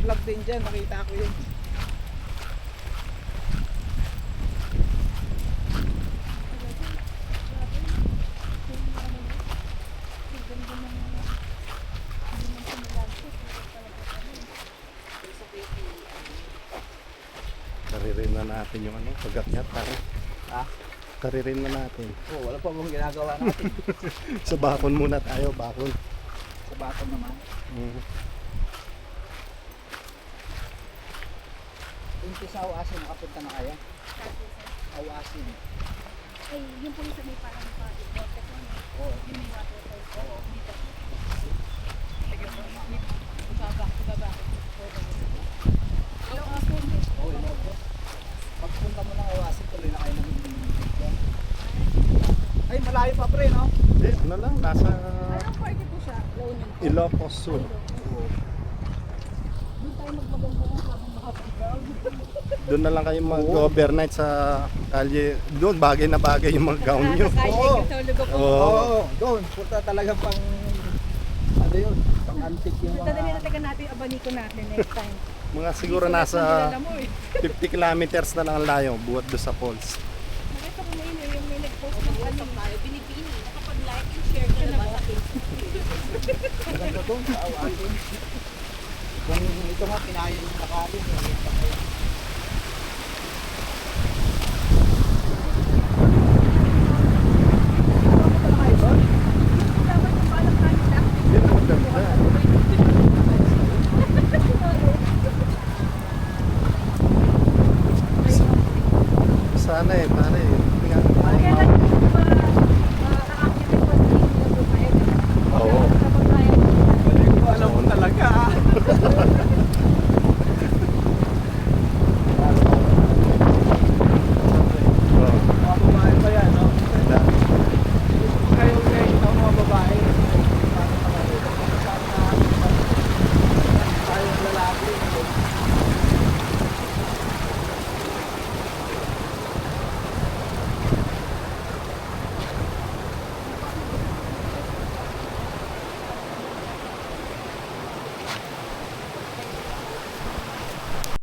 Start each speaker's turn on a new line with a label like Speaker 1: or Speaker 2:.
Speaker 1: nag-vlog din dyan, nakita ko yun.
Speaker 2: Karirin na natin yung ano, pag-akyat pare.
Speaker 1: Ha?
Speaker 2: Karirin na natin.
Speaker 1: Oh, wala pa mong ginagawa natin.
Speaker 2: Sa bakon muna tayo, bakon.
Speaker 1: Sa baton naman. Yung sa Awasin, nakapunta na kaya? Awasin.
Speaker 3: Ay, yung po sa may parang pa-water ko.
Speaker 1: Oo.
Speaker 3: Yung may waterfall po.
Speaker 1: Oo.
Speaker 3: Dito. Sige po. Ibaba.
Speaker 1: Oo, yun ako. Pagpunta mo ng Awasin, tuloy na kayo ng ay, malayo pa pre, no?
Speaker 2: Hindi, ano lang, nasa
Speaker 3: Anong party po siya? Launin po.
Speaker 2: Ilocos Sur.
Speaker 3: Doon tayo magmagandang habang makapag-vlog.
Speaker 2: Doon na lang kayo mag-overnight sa kalye. Doon, bagay na bagay yung mga gown nyo.
Speaker 1: Oo.
Speaker 3: Tulog ako.
Speaker 2: Oo.
Speaker 1: Oo, doon. Punta talaga pang, ano yun, pang antique yung mga...
Speaker 3: Dadali na taga natin yung abaniko natin next time.
Speaker 2: Mga siguro nasa 50 kilometers na lang ang layo, buhat doon sa falls.
Speaker 3: Nakita ko na yun, yung may nag-post ng ano. Binibini. Nakapag-like and share ka na ba sa Facebook?
Speaker 1: Maganda doon, sa Awasin. Kung ito nga, kinain yung nakalin.
Speaker 3: Dapat yung balak namin lang.
Speaker 2: Yun ang maganda. Sana eh,